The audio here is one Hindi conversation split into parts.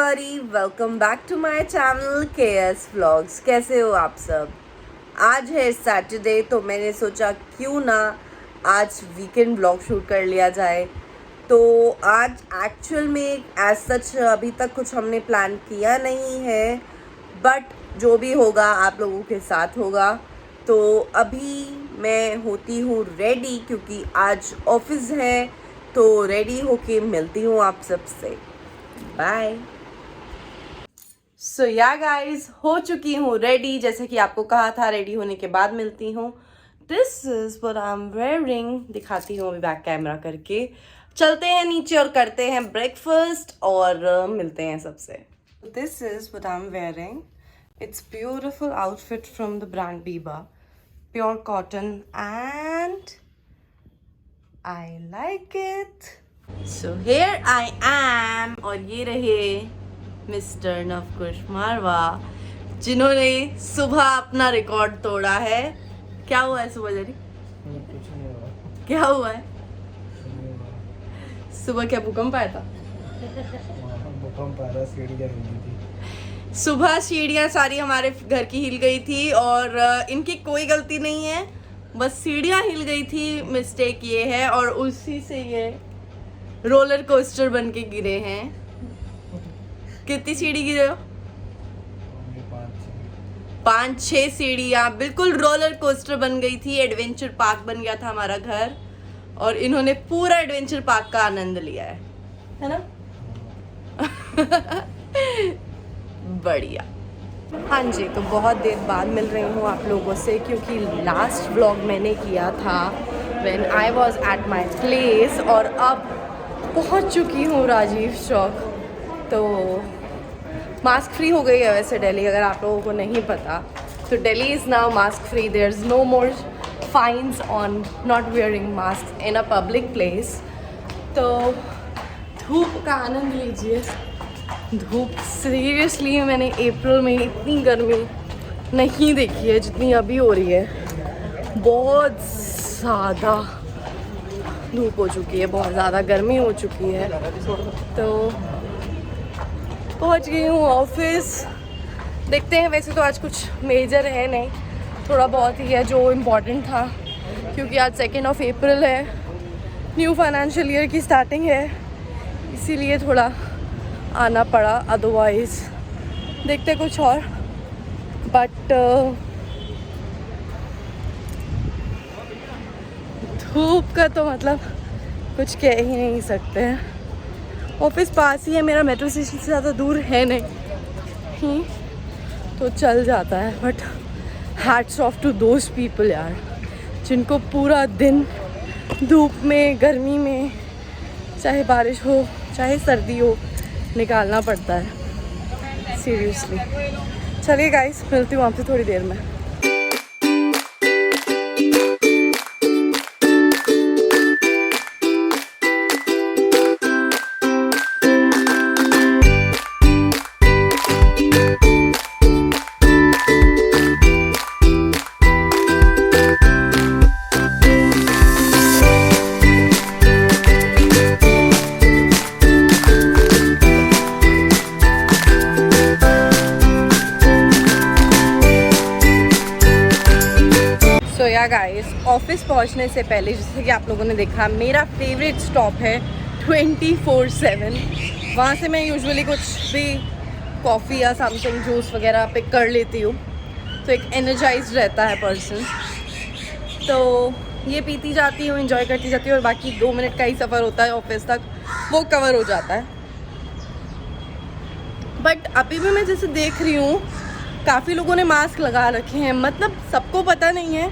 everybody, welcome back to my channel KS Vlogs। कैसे हो आप सब? आज है सैटरडे तो मैंने सोचा क्यों ना आज वीकेंड व्लॉग शूट कर लिया जाए। तो आज एक्चुअल में एज सच अभी तक कुछ हमने प्लान किया नहीं है, बट जो भी होगा आप लोगों के साथ होगा। तो अभी मैं होती हूँ रेडी क्योंकि आज ऑफिस है, तो रेडी होके मिलती हूँ आप सबसे। बाय। सो या गाइज, हो चुकी हूँ रेडी, जैसे कि आपको कहा था रेडी होने के बाद मिलती हूँ। This is what I am wearing, दिखाती हूँ अभी बैक कैमरा करके। चलते हैं नीचे और करते हैं ब्रेकफास्ट और मिलते हैं सबसे। This is what I am wearing, it's beautiful outfit from the brand Biba, pure cotton and I like it. So here I am, और ये रहे मिस्टर नवकुश मारवा जिन्होंने सुबह अपना रिकॉर्ड तोड़ा है। क्या हुआ है सुबह जरी? कुछ नहीं हुआ। क्या हुआ है? सुबह क्या भूकंप आया था? भूकंप आया, सीढ़ियाँ हिल गई थी। सुबह सीढ़ियाँ सारी हमारे घर की हिल गई थी और इनकी कोई गलती नहीं है, बस सीढ़ियाँ हिल गई थी, मिस्टेक ये है। और उसी से ये रोलर कोस्टर बन के गिरे हैं। कितनी सीढ़ी गिरे हो? 5-6 सीढ़ियाँ बिल्कुल रोलर कोस्टर बन गई थी। एडवेंचर पार्क बन गया था हमारा घर और इन्होंने पूरा एडवेंचर पार्क का आनंद लिया है ना? बढ़िया। हाँ जी, तो बहुत देर बाद मिल रही हूँ आप लोगों से क्योंकि लास्ट व्लॉग मैंने किया था when I was at my place और अब पहुंच चुकी हूँ राजीव चौक। तो मास्क फ्री हो गई है वैसे दिल्ली, अगर आप लोगों को नहीं पता तो Delhi is now mask free. There is no more fines on not wearing mask in a public place. तो धूप का आनंद लीजिए। धूप सीरियसली मैंने अप्रैल में इतनी गर्मी नहीं देखी है जितनी अभी हो रही है। बहुत ज़्यादा धूप हो चुकी है, बहुत ज़्यादा गर्मी हो चुकी है। तो पहुंच गई हूँ ऑफिस। देखते हैं, वैसे तो आज कुछ मेजर है नहीं, थोड़ा बहुत ही है जो इम्पोर्टेंट था क्योंकि आज 2 अप्रैल है, न्यू फाइनेंशियल ईयर की स्टार्टिंग है, इसीलिए थोड़ा आना पड़ा। अदरवाइज़ देखते कुछ और, बट धूप का तो मतलब कुछ कह ही नहीं सकते हैं। ऑफिस पास ही है मेरा, मेट्रो स्टेशन से ज़्यादा दूर है नहीं, तो चल जाता है। But hats off to those people यार, जिनको पूरा दिन धूप में, गर्मी में, चाहे बारिश हो चाहे सर्दी हो, निकालना पड़ता है सीरियसली। चलिए गाइस, मिलती हूँ आपसे थोड़ी देर में। गाइस, ऑफिस पहुंचने से पहले जैसे कि आप लोगों ने देखा, मेरा फेवरेट स्टॉप है 24/7। वहाँ से मैं यूजुअली कुछ भी कॉफ़ी या समथिंग जूस वगैरह पिक कर लेती हूँ, तो एक एनर्जाइज्ड रहता है पर्सन। तो ये पीती जाती हूँ, एंजॉय करती जाती हूँ और बाकी 2 मिनट का ही सफ़र होता है ऑफिस तक, वो कवर हो जाता है। बट अभी भी मैं जैसे देख रही हूँ काफ़ी लोगों ने मास्क लगा रखे हैं, मतलब सबको पता नहीं है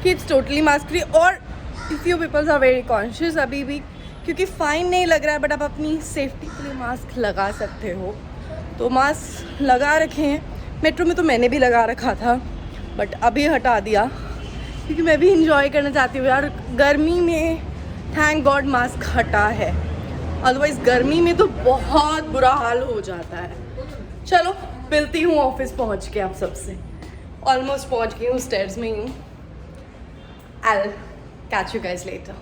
कि इट्स टोटली मास्क फ्री। और few peoples are very conscious अभी भी, क्योंकि फ़ाइन नहीं लग रहा है, बट आप अपनी सेफ्टी के लिए मास्क लगा सकते हो, तो मास्क लगा रखे हैं। मेट्रो में तो मैंने भी लगा रखा था, बट अभी हटा दिया क्योंकि मैं भी इंजॉय करना चाहती हूँ यार। गर्मी में थैंक गॉड मास्क हटा है, अदरवाइज़ गर्मी में तो बहुत बुरा हाल हो जाता है। चलो मिलती हूँ ऑफिस पहुँच के आप सबसे। ऑलमोस्ट पहुँच गई हूँ, स्टेयर्स में ही हूँ। I'll catch you guys later.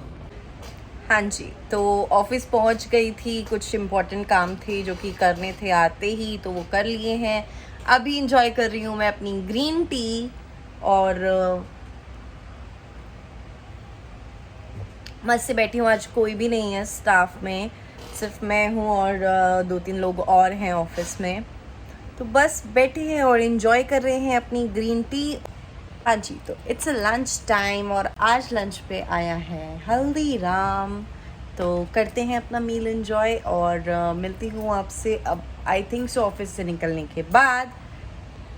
हाँ जी, तो ऑफिस पहुंच गई थी, कुछ इम्पोर्टेंट काम थे जो कि करने थे आते ही, तो वो कर लिए हैं। अभी इंजॉय कर रही हूँ मैं अपनी ग्रीन टी और मस्त से बैठी हूँ। आज कोई भी नहीं है स्टाफ में, सिर्फ मैं हूँ और 2-3 लोग और हैं ऑफिस में, तो बस बैठे हैं और इन्जॉय कर रहे हैं अपनी ग्रीन टी। हाँ जी, तो इट्स अ लंच टाइम और आज लंच पे आया है हल्दीराम, तो करते हैं अपना मील एंजॉय और मिलती हूँ आपसे अब आई थिंक सो ऑफिस से निकलने के बाद।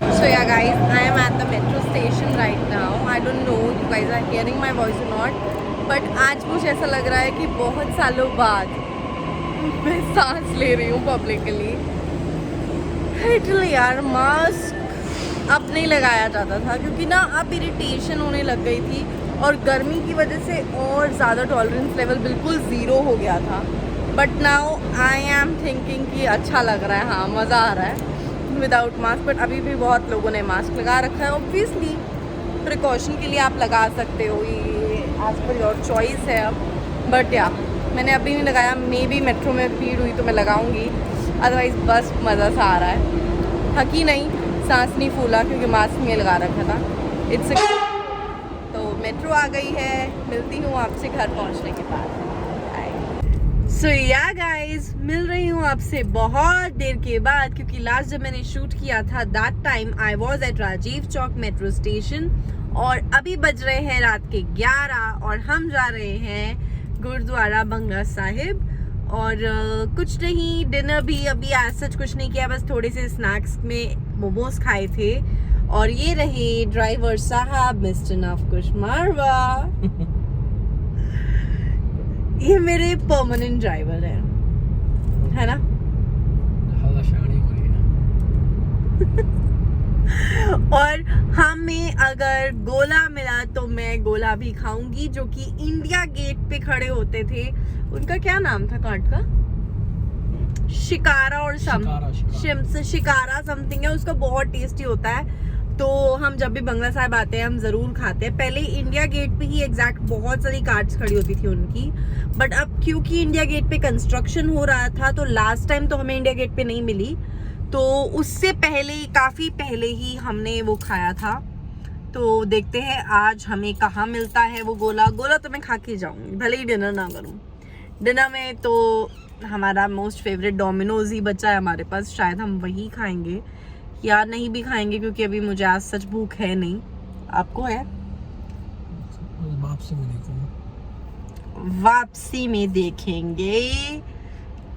So yeah guys, I am at the metro station right now. I don't know you guys are hearing my voice और नॉट, बट आज मुझे ऐसा लग रहा है कि बहुत सालों बाद मैं सांस ले रही हूँ पब्लिकली। लिटरली यार, मास्क अब नहीं लगाया जाता था क्योंकि ना अब इरिटेशन होने लग गई थी और गर्मी की वजह से और ज़्यादा टॉलरेंस लेवल बिल्कुल ज़ीरो हो गया था। But now I am thinking कि अच्छा लग रहा है, हाँ मज़ा आ रहा है विदाउट मास्क। बट अभी भी बहुत लोगों ने मास्क लगा रखा है। ऑब्वियसली प्रिकॉशन के लिए आप लगा सकते हो, ये एज पर योर चॉइस है अब। बट या मैंने अभी नहीं लगाया, मे बी मेट्रो में भीड़ हुई तो मैं लगाऊंगी, अदरवाइज़ बस मज़ा सा आ रहा है। हकी नहीं, सांस नहीं फूला क्योंकि मास्क में लगा रखा था। इट्स तो मेट्रो आ गई है, मिलती हूँ आपसे घर पहुँचने के बाद। सो या गाइज, मिल रही हूँ आपसे बहुत देर के बाद क्योंकि लास्ट जब मैंने शूट किया था that time I was at Rajiv Chowk metro station और अभी बज रहे हैं रात के 11 और हम जा रहे हैं गुरुद्वारा बंगला साहिब। और कुछ नहीं, डिनर भी अभी आज सच कुछ नहीं किया, बस थोड़े से स्नैक्स में मोमोज खाए थे। और ये रहे ड्राइवर साहब मिस्टर नवकुश मारवा ये मेरे परमानेंट ड्राइवर है ना। और हमें अगर गोला मिला तो मैं गोला भी खाऊंगी, जो कि इंडिया गेट पे खड़े होते थे, उनका क्या नाम था कार्ट का, शिकारा और शिकारा समथिंग है, उसका बहुत टेस्टी होता है। तो हम जब भी बंगला साहिब आते हैं हम जरूर खाते हैं। पहले इंडिया गेट पे ही एग्जैक्ट बहुत सारी कार्ट्स खड़ी होती थी उनकी, बट अब क्योंकि इंडिया गेट पे कंस्ट्रक्शन हो रहा था तो लास्ट टाइम तो हमें इंडिया गेट पे नहीं मिली, तो उससे पहले काफ़ी पहले ही हमने वो खाया था। तो देखते हैं आज हमें कहाँ मिलता है वो गोला। गोला तो मैं खा के जाऊँगी भले ही डिनर ना करूँ। डिनर में तो हमारा मोस्ट फेवरेट डोमिनोज ही बचा है हमारे पास, शायद हम वही खाएंगे या नहीं भी खाएंगे क्योंकि अभी मुझे आज सच भूख है नहीं। आपको है? वापसी में देखेंगे।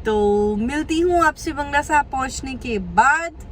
तो मिलती हूँ आपसे बंगला साहिब पहुंचने के बाद।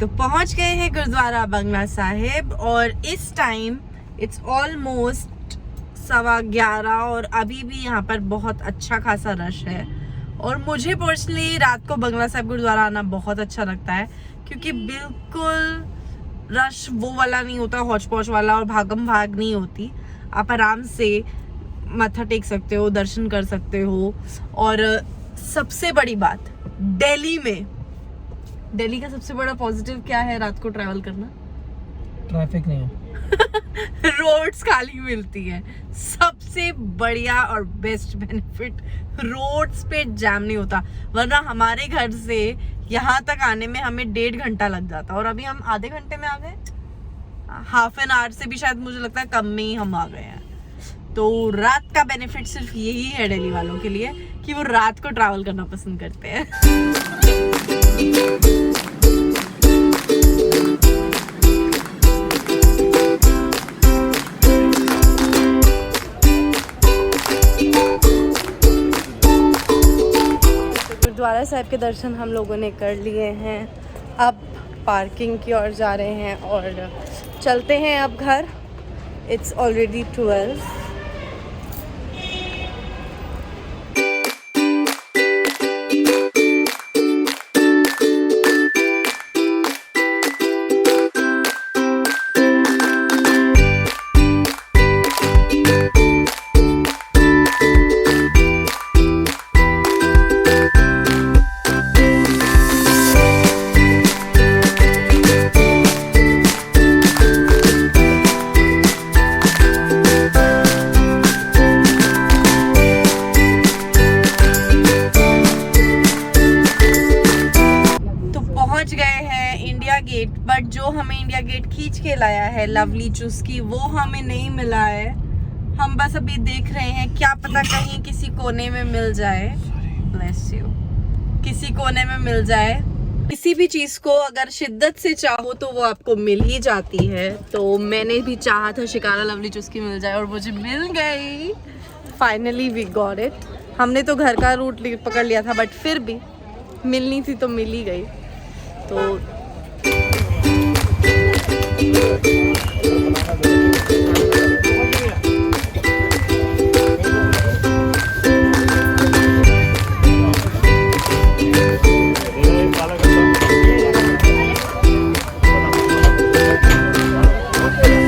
तो पहुंच गए हैं गुरुद्वारा बंगला साहिब और इस टाइम इट्स ऑलमोस्ट 11:15 और अभी भी यहाँ पर बहुत अच्छा खासा रश है। और मुझे पर्सनली रात को बंगला साहिब गुरुद्वारा आना बहुत अच्छा लगता है क्योंकि बिल्कुल रश वो वाला नहीं होता, हौच पौच वाला, और भागम भाग नहीं होती। आप आराम से माथा टेक सकते हो, दर्शन कर सकते हो। और सबसे बड़ी बात, दिल्ली का सबसे बड़ा पॉजिटिव क्या है रात को ट्रैवल करना? ट्रैफिक नहीं है, रोड्स खाली मिलती है। सबसे बढ़िया और बेस्ट बेनिफिट, रोड्स पे जैम नहीं होता, वरना हमारे घर से यहाँ तक आने में हमें 1.5 घंटा लग जाता और अभी हम आधे घंटे में आ गए। हाफ एन आवर से भी शायद मुझे लगता है कम में ही हम आ गए हैं। तो रात का बेनिफिट सिर्फ यही है दिल्ली वालों के लिए कि वो रात को ट्रैवल करना पसंद करते हैं। गुरुद्वारा साहिब के दर्शन हम लोगों ने कर लिए हैं, अब पार्किंग की ओर जा रहे हैं और चलते हैं अब घर। It's already 12। बट जो हमें इंडिया गेट खींच के लाया है लवली चुस्की, वो हमें नहीं मिला है। हम बस अभी देख रहे हैं, क्या पता कहीं किसी कोने में मिल जाए। ब्लेस यू, किसी कोने में मिल जाए। किसी भी चीज को अगर शिद्दत से चाहो तो वो आपको मिल ही जाती है। तो मैंने भी चाहा था शिकारा लवली चुस्की मिल जाए और मुझे मिल गई। Finally we got it. हमने तो घर का रूट पकड़ लिया था, बट फिर भी मिलनी थी तो मिल ही गई। तो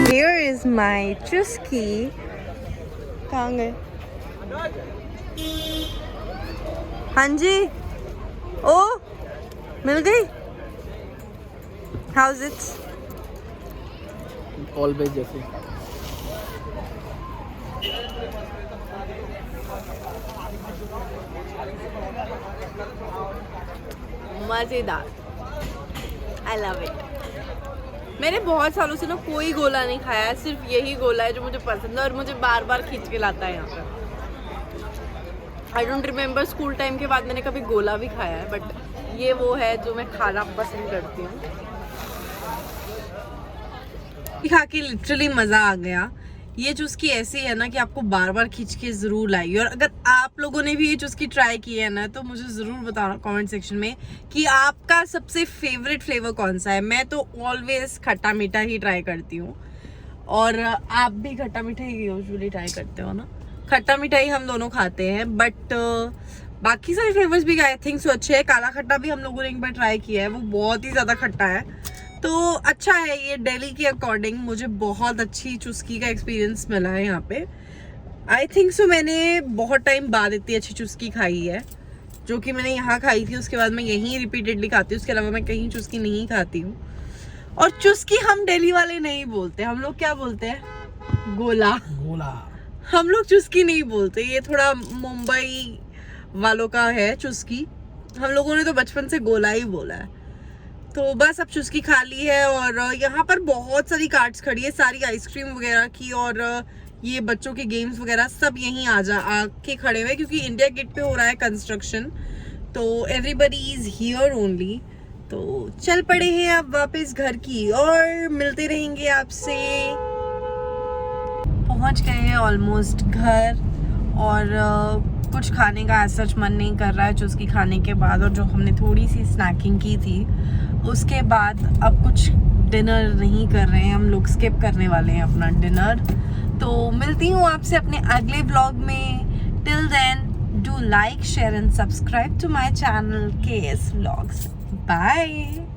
here is my चुस्की। कहाँ गए? हाँ जी, ओ मिल गई। How's it? ऑलवेज जैसे मजेदार। I love it. मैंने बहुत सालों से ना कोई गोला नहीं खाया है, सिर्फ यही गोला है जो मुझे पसंद है और मुझे बार बार खींच के लाता है यहाँ पे। I don't remember school time के बाद मैंने कभी गोला भी खाया है, बट ये वो है जो मैं खाना पसंद करती हूँ। खा के लिटरली मजा आ गया। ये चुस्की ऐसी है ना कि आपको बार बार खींच के जरूर लाएगी। और अगर आप लोगों ने भी ये चुस्की ट्राई की है ना, तो मुझे जरूर बताना कमेंट सेक्शन में कि आपका सबसे फेवरेट फ्लेवर कौन सा है। मैं तो ऑलवेज खट्टा मीठा ही ट्राई करती हूँ, और आप भी खट्टा मीठा ही यूजुअली ट्राई करते हो ना। खट्टा मीठा ही हम दोनों खाते हैं, बट बाकी सारे फ्लेवर्स भी आई थिंक सो अच्छे हैं। काला खट्टा भी हम लोगों ने एक बार ट्राई किया है, वो बहुत ही ज्यादा खट्टा है, तो अच्छा है। ये दिल्ली के अकॉर्डिंग मुझे बहुत अच्छी चुस्की का एक्सपीरियंस मिला है यहाँ पे। आई थिंक सो मैंने बहुत टाइम बाद इतनी अच्छी चुस्की खाई है, जो कि मैंने यहाँ खाई थी। उसके बाद मैं यहीं रिपीटेडली खाती हूँ, उसके अलावा मैं कहीं चुस्की नहीं खाती हूँ। और चुस्की हम दिल्ली वाले नहीं बोलते, हम लोग क्या बोलते हैं? गोला। गोला हम लोग चुस्की नहीं बोलते, ये थोड़ा मुंबई वालों का है चुस्की। हम लोगों ने तो बचपन से गोला ही बोला है। तो बस अब चुस्की खा ली है, और यहाँ पर बहुत सारी कार्ट्स खड़ी है, सारी आइसक्रीम वगैरह की, और ये बच्चों के गेम्स वगैरह सब यहीं आके खड़े हुए, क्योंकि इंडिया गेट पे हो रहा है कंस्ट्रक्शन, तो एवरीबडी इज हियर ओनली। तो चल पड़े हैं अब वापस घर की और मिलते रहेंगे आपसे। पहुंच गए हैं ऑलमोस्ट घर, और कुछ खाने का ऐसा सच मन नहीं कर रहा है चुस्की खाने के बाद, और जो हमने थोड़ी सी स्नैकिंग की थी उसके बाद अब कुछ डिनर नहीं कर रहे हैं हम लोग, स्किप करने वाले हैं अपना डिनर। तो मिलती हूँ आपसे अपने अगले व्लॉग में। Till then do like, share and subscribe to my channel KS Vlogs। Bye.